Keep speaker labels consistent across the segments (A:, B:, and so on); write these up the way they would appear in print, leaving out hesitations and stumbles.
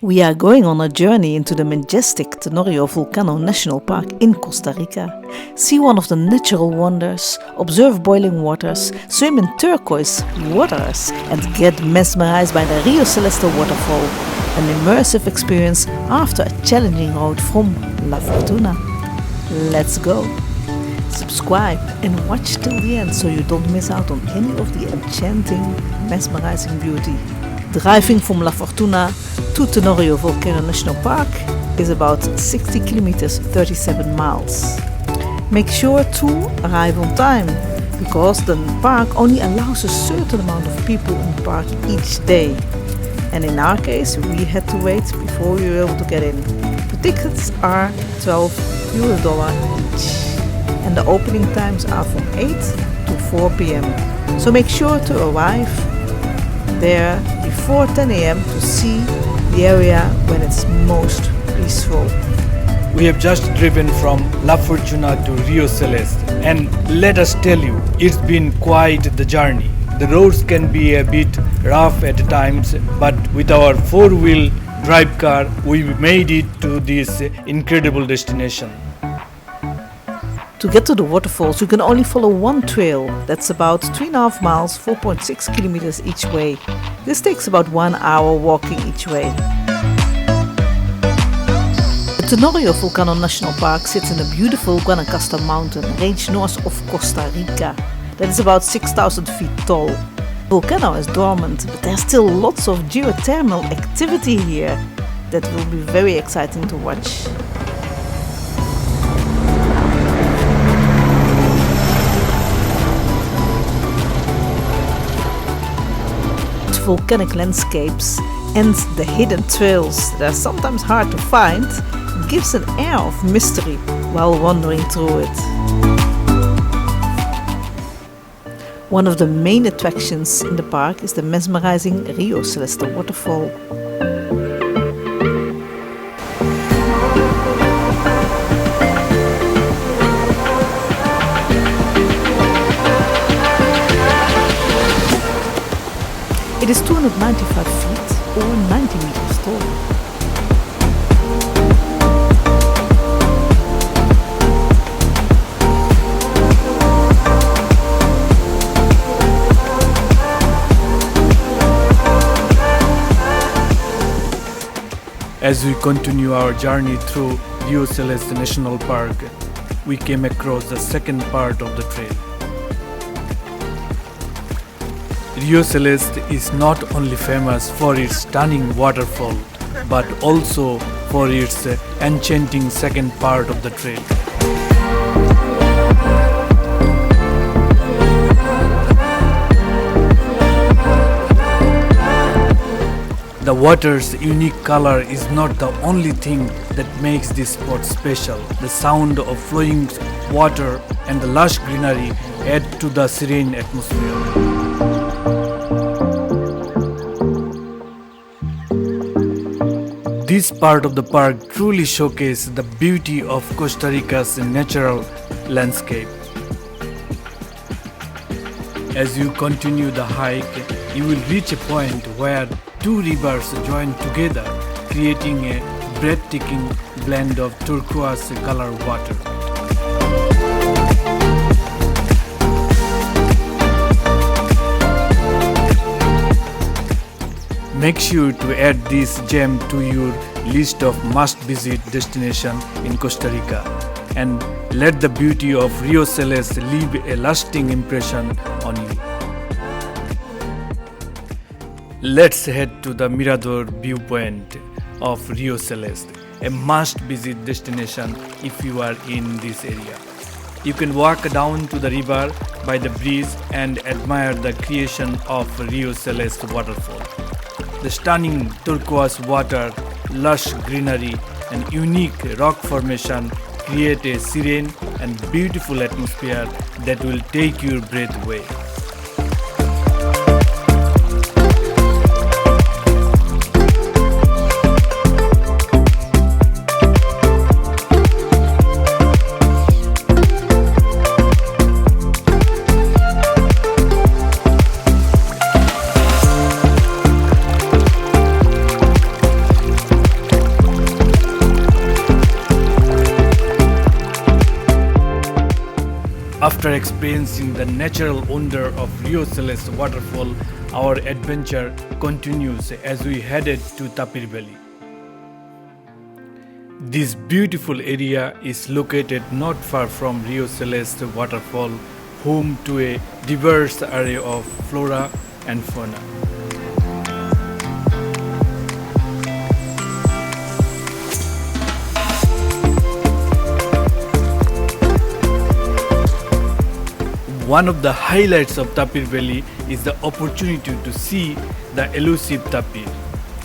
A: We are going on a journey into the majestic Tenorio Volcano National Park in Costa Rica. See one of the natural wonders, observe boiling waters, swim in turquoise waters, and get mesmerized by the Rio Celeste Waterfall, an immersive experience after a challenging road from La Fortuna. Let's go! Subscribe and watch till the end so you don't miss out on any of the enchanting, mesmerizing beauty. Driving from La Fortuna to Tenorio Volcano National Park is about 60 kilometers, 37 miles. Make sure to arrive on time, because the park only allows a certain amount of people in the park each day. And in our case, we had to wait before we were able to get in. The tickets are $12 each, and the opening times are from 8 to 4 p.m. So make sure to arrive there before 10 a.m. to see the area when it's most peaceful.
B: We have just driven from La Fortuna to Rio Celeste, and let us tell you, it's been quite the journey. The roads can be a bit rough at times, but with our four-wheel drive car, we made it to this incredible destination.
A: To get to the waterfalls, you can only follow one trail. That's about 3.5 miles, 4.6 kilometers each way. This takes about 1 hour walking each way. The Tenorio Volcano National Park sits in the beautiful Guanacaste mountain range north of Costa Rica. That is about 6,000 feet tall. The volcano is dormant, but there's still lots of geothermal activity here that will be very exciting to watch. Volcanic landscapes and the hidden trails that are sometimes hard to find gives an air of mystery while wandering through it. One of the main attractions in the park is the mesmerizing Rio Celeste Waterfall. It is 295 feet or 90 meters tall.
B: As we continue our journey through Rio Celeste National Park, we came across the second part of the trail. Rio Celeste is not only famous for its stunning waterfall, but also for its enchanting second part of the trail. The water's unique color is not the only thing that makes this spot special. The sound of flowing water and the lush greenery add to the serene atmosphere. This part of the park truly showcases the beauty of Costa Rica's natural landscape. As you continue the hike, you will reach a point where two rivers join together, creating a breathtaking blend of turquoise color water. Make sure to add this gem to your list of must-visit destinations in Costa Rica, and let the beauty of Rio Celeste leave a lasting impression on you. Let's head to the Mirador View Point of Rio Celeste, a must-visit destination if you are in this area. You can walk down to the river by the bridge and admire the creation of Rio Celeste Waterfall. The stunning turquoise water, lush greenery, and unique rock formation create a serene and beautiful atmosphere that will take your breath away. After experiencing the natural wonder of Rio Celeste Waterfall, our adventure continues as we headed to Tapir Valley. This beautiful area is located not far from Rio Celeste Waterfall, home to a diverse array of flora and fauna. One of the highlights of Tapir Valley is the opportunity to see the elusive tapir,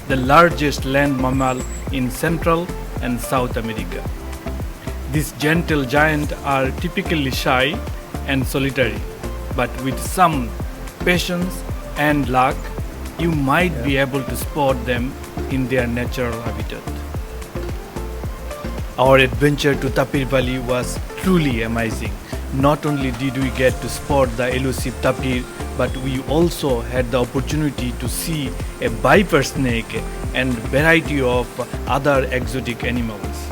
B: the largest land mammal in Central and South America. These gentle giants are typically shy and solitary, but with some patience and luck, you might be able to spot them in their natural habitat. Our adventure to Tapir Valley was truly amazing. Not only did we get to spot the elusive tapir, but we also had the opportunity to see a viper snake and variety of other exotic animals.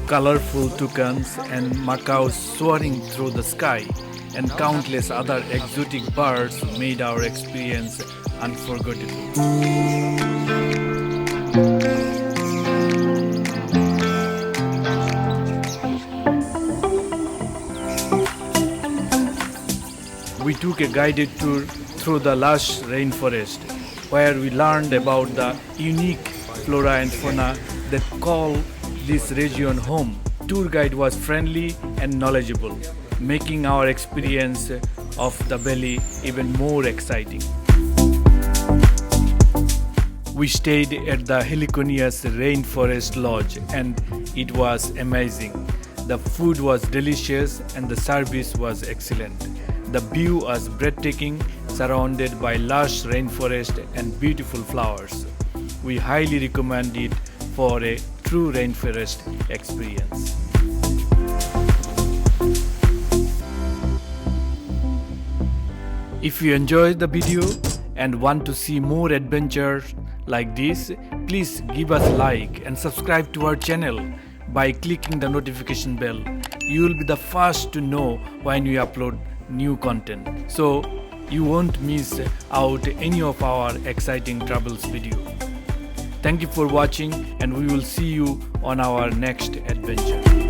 B: Colorful toucans and macaws soaring through the sky and countless other exotic birds made our experience unforgettable. We took a guided tour through the lush rainforest, where we learned about the unique flora and fauna that call this region home. Tour guide was friendly and knowledgeable, making our experience of the valley even more exciting. We stayed at the Heliconias Rainforest Lodge and it was amazing. The food was delicious and the service was excellent. The view was breathtaking, surrounded by lush rainforest and beautiful flowers. We highly recommend it for a true rainforest experience. If you enjoyed the video and want to see more adventures like this, please give us a like and subscribe to our channel by clicking the notification bell. You will be the first to know when we upload new content, so you won't miss out any of our exciting travels video. Thank you for watching and we will see you on our next adventure.